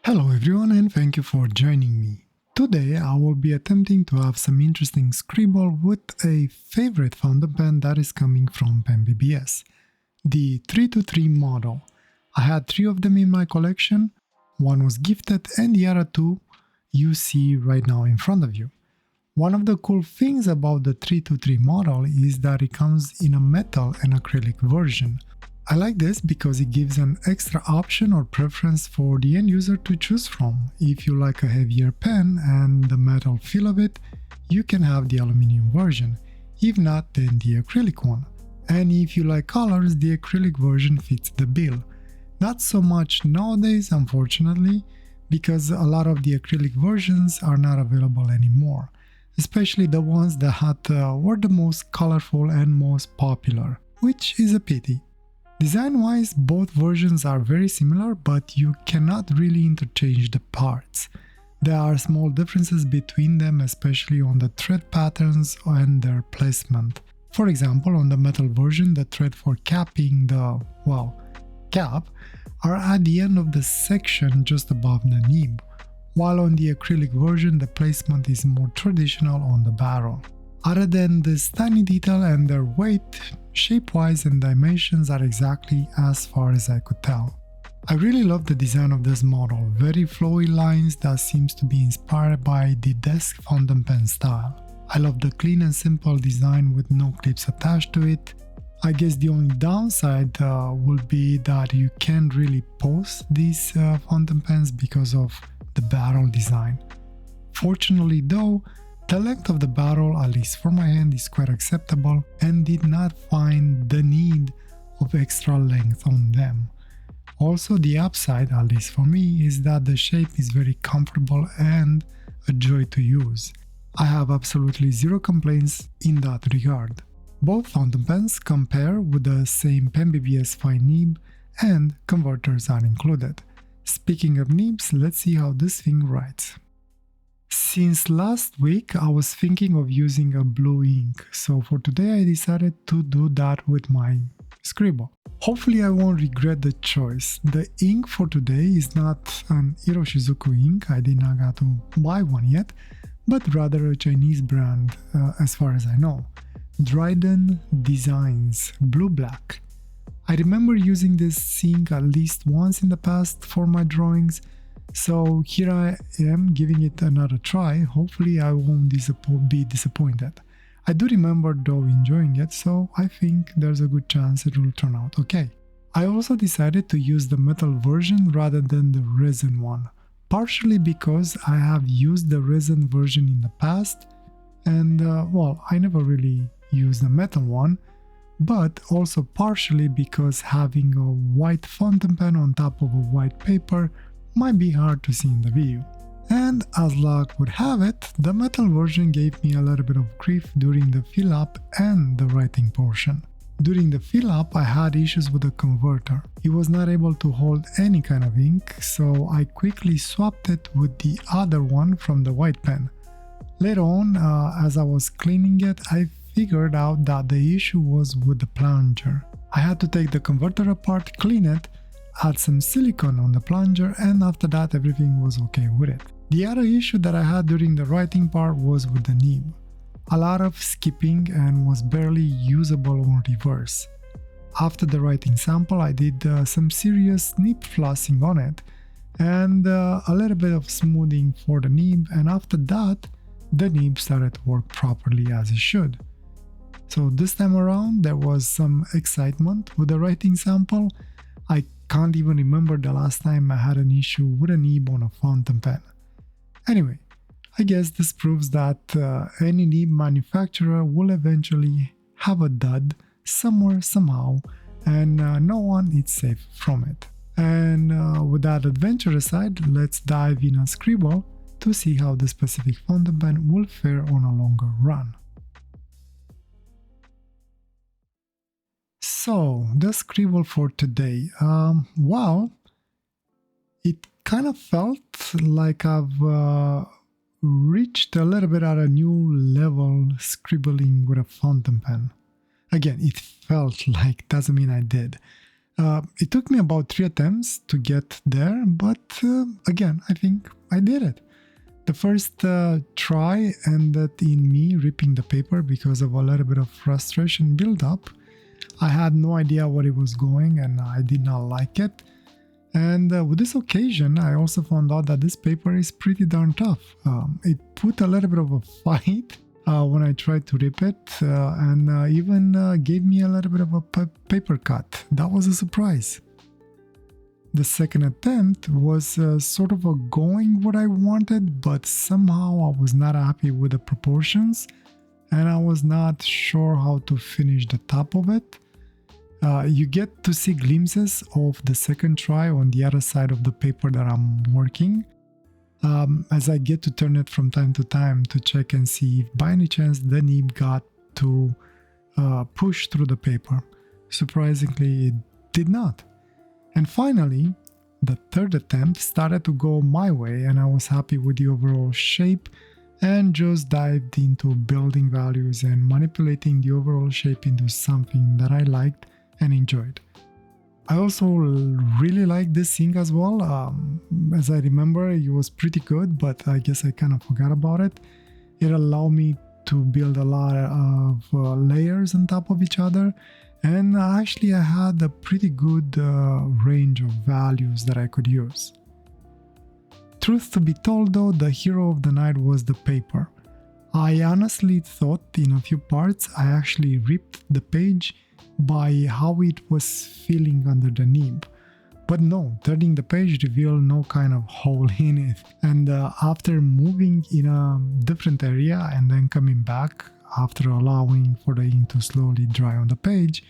Hello everyone and thank you for joining me. Today I will be attempting to have some interesting scribble with a favorite fountain pen that is coming from PenBBS, the 323 model. I had 3 of them in my collection, one was gifted and the other 2 you see right now in front of you. One of the cool things about the 323 model is that it comes in a metal and acrylic version. I like this because it gives an extra option or preference for the end user to choose from. If you like a heavier pen and the metal feel of it, you can have the aluminum version, if not then the acrylic one. And if you like colors, the acrylic version fits the bill. Not so much nowadays, unfortunately, because a lot of the acrylic versions are not available anymore, especially the ones that were the most colorful and most popular, which is a pity. Design-wise, both versions are very similar, but you cannot really interchange the parts. There are small differences between them, especially on the thread patterns and their placement. For example, on the metal version, the thread for capping the, cap are at the end of the section just above the nib, while on the acrylic version, the placement is more traditional on the barrel. Other than this tiny detail and their weight, shape-wise and dimensions are exactly as far as I could tell. I really love the design of this model, very flowy lines that seems to be inspired by the desk fountain pen style. I love the clean and simple design with no clips attached to it. I guess the only downside will be that you can't really pose these fountain pens because of the barrel design. Fortunately though, the length of the barrel, at least for my hand, is quite acceptable and did not find the need of extra length on them. Also, the upside, at least for me, is that the shape is very comfortable and a joy to use. I have absolutely zero complaints in that regard. Both fountain pens compare with the same PenBBS fine nib and converters are included. Speaking of nibs, let's see how this thing writes. Since last week I was thinking of using a blue ink, so for today I decided to do that with my Scribble. Hopefully I won't regret the choice. The ink for today is not an Iroshizuku ink, I did not get to buy one yet, but rather a Chinese brand as far as I know. Dryden Designs Blue Black. I remember using this ink at least once in the past for my drawings, so here I am giving it another try. Hopefully I won't be disappointed. I do remember though enjoying it, so I think there's a good chance it will turn out okay. I also decided to use the metal version rather than the resin one, partially because I have used the resin version in the past and I never really used the metal one, but also partially because having a white fountain pen on top of a white paper might be hard to see in the video. And as luck would have it, the metal version gave me a little bit of grief during the fill up and the writing portion. During the fill up I had issues with the converter. It was not able to hold any kind of ink, so I quickly swapped it with the other one from the white pen. Later on, as I was cleaning it, I figured out that the issue was with the plunger. I had to take the converter apart, clean it, add some silicone on the plunger, and after that everything was okay with it. The other issue that I had during the writing part was with the nib. A lot of skipping and was barely usable on reverse. After the writing sample I did some serious nib flossing on it and a little bit of smoothing for the nib, and after that the nib started to work properly as it should. So this time around there was some excitement with the writing sample. I can't even remember the last time I had an issue with a nib on a fountain pen. Anyway, I guess this proves that any nib manufacturer will eventually have a dud somewhere somehow, and no one is safe from it. And with that adventure aside, let's dive in on Scribble to see how the specific fountain pen will fare on a longer run. So, the Scribble for today. It kind of felt like I've reached a little bit at a new level scribbling with a fountain pen. Again, it felt like, doesn't mean I did. It took me about 3 attempts to get there, but again, I think I did it. The first try ended in me ripping the paper because of a little bit of frustration build up. I had no idea what it was going and I did not like it. And with this occasion, I also found out that this paper is pretty darn tough. It put a little bit of a fight when I tried to rip it and even gave me a little bit of a paper cut. That was a surprise. The second attempt was sort of going what I wanted, but somehow I was not happy with the proportions and I was not sure how to finish the top of it. You get to see glimpses of the second try on the other side of the paper that I'm working, as I get to turn it from time to time to check and see if by any chance the nib got to push through the paper. Surprisingly, it did not. And finally, the third attempt started to go my way and I was happy with the overall shape and just dived into building values and manipulating the overall shape into something that I liked and enjoyed. I also really like this ink as well. As I remember, it was pretty good, but I guess I kind of forgot about it. It allowed me to build a lot of layers on top of each other, and actually I had a pretty good range of values that I could use. Truth to be told though, the hero of the night was the paper. I honestly thought in a few parts I actually ripped the page by how it was feeling under the nib. But no, turning the page revealed no kind of hole in it. And after moving in a different area and then coming back after allowing for the ink to slowly dry on the page,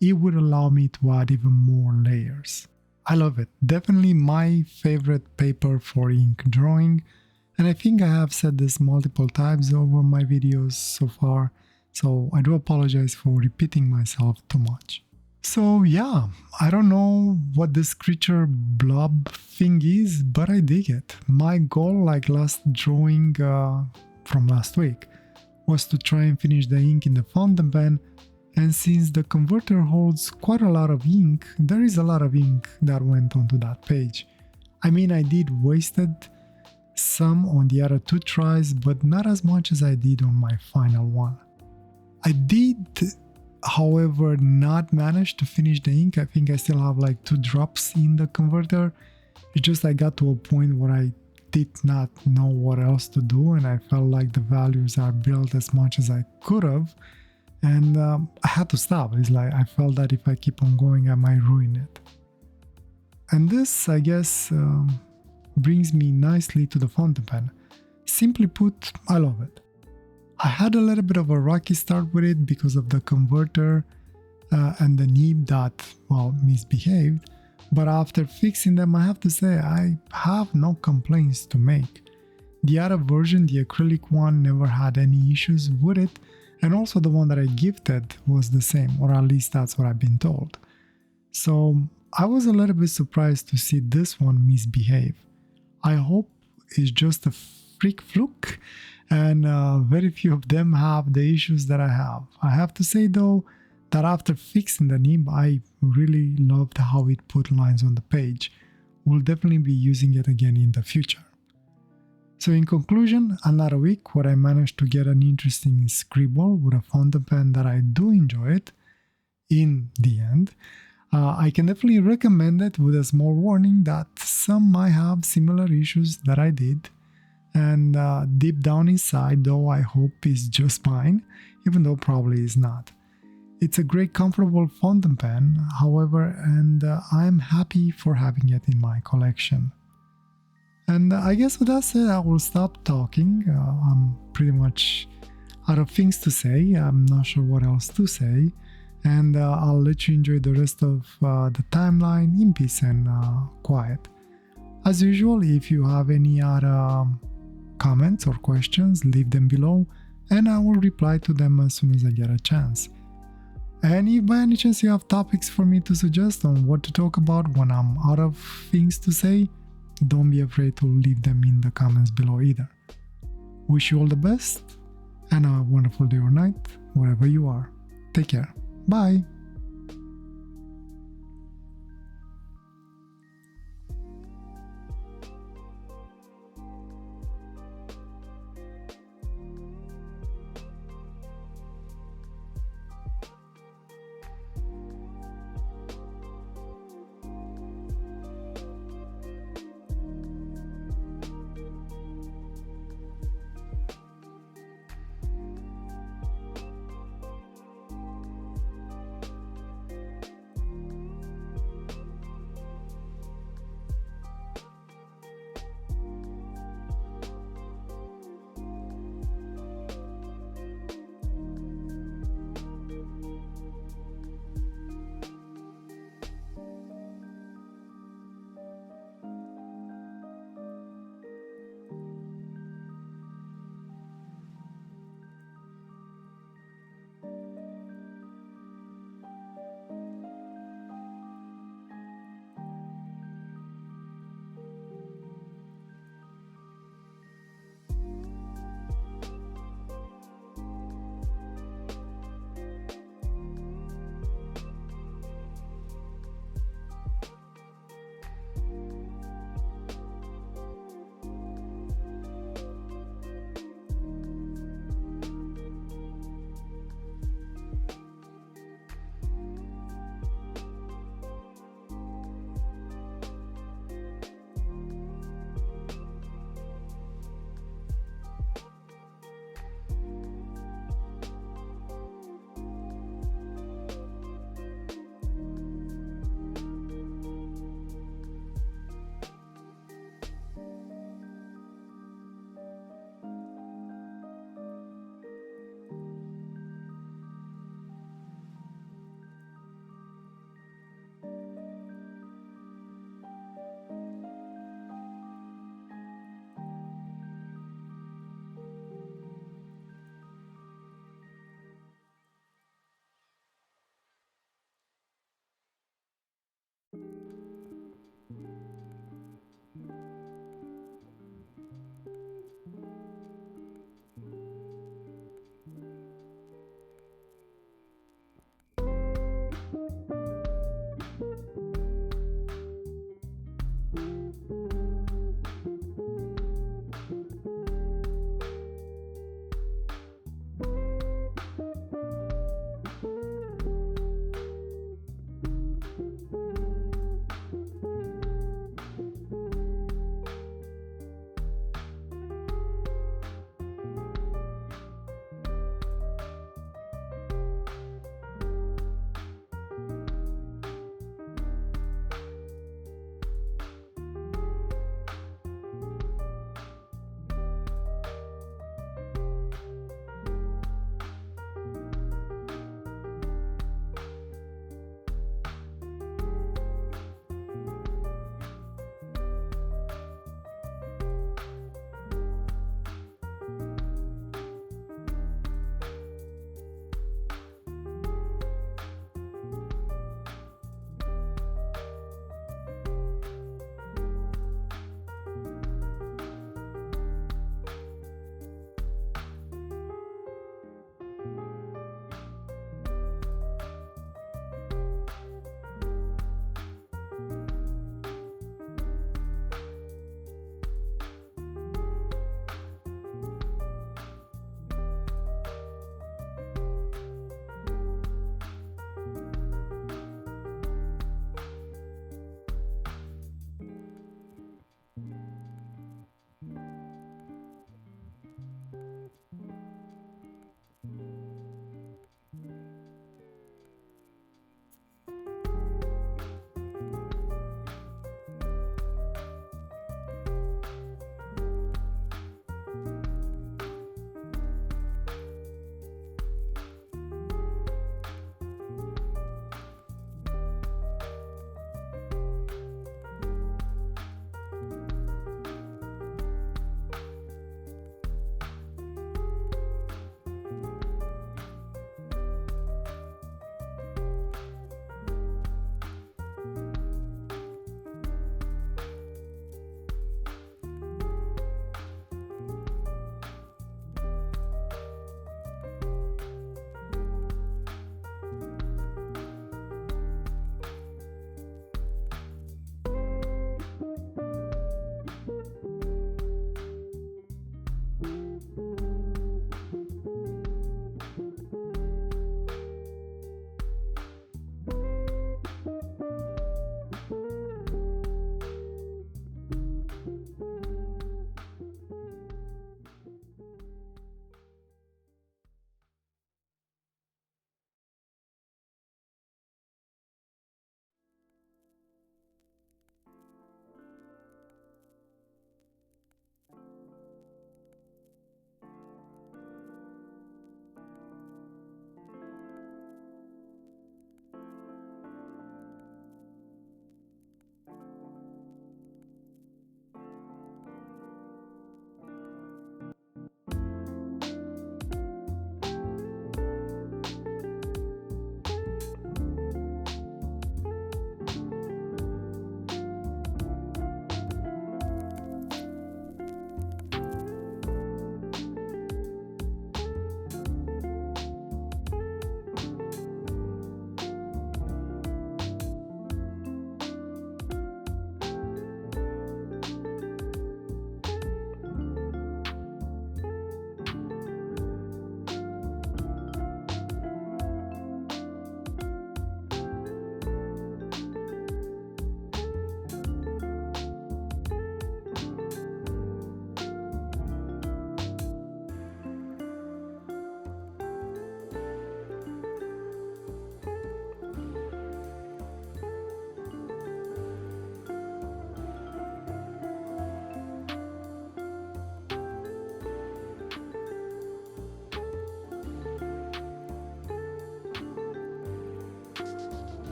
it would allow me to add even more layers. I love it. Definitely my favorite paper for ink drawing. And I think I have said this multiple times over my videos so far. So I do apologize for repeating myself too much. So yeah, I don't know what this creature blob thing is, but I dig it. My goal, like last drawing from last week, was to try and finish the ink in the fountain pen, and since the converter holds quite a lot of ink, there is a lot of ink that went onto that page. I mean, I did wasted some on the other 2 tries, but not as much as I did on my final one. I did, however, not manage to finish the ink. I think I still have like 2 drops in the converter. It's just I got to a point where I did not know what else to do and I felt like the values are built as much as I could have. And I had to stop. It's like I felt that if I keep on going, I might ruin it. And this, I guess, brings me nicely to the fountain pen. Simply put, I love it. I had a little bit of a rocky start with it because of the converter and the nib that, well, misbehaved. But after fixing them, I have to say I have no complaints to make. The other version, the acrylic one, never had any issues with it. And also the one that I gifted was the same, or at least that's what I've been told. So I was a little bit surprised to see this one misbehave. I hope it's just a freak fluke and very few of them have the issues that I have. I have to say though that after fixing the nib, I really loved how it put lines on the page. We'll definitely be using it again in the future. So in conclusion, another week where I managed to get an interesting scribble with a fountain pen that I do enjoy it in the end. I can definitely recommend it with a small warning that some might have similar issues that I did. And deep down inside, though, I hope it's just mine, even though probably it's not. It's a great comfortable fountain pen, however, and I'm happy for having it in my collection. And I guess with that said, I will stop talking. I'm pretty much out of things to say. I'm not sure what else to say. And I'll let you enjoy the rest of the timeline in peace and quiet. As usual, if you have any other comments or questions, leave them below and I will reply to them as soon as I get a chance. And if by any chance you have topics for me to suggest on what to talk about when I'm out of things to say, don't be afraid to leave them in the comments below either. Wish you all the best and a wonderful day or night, wherever you are. Take care. Bye!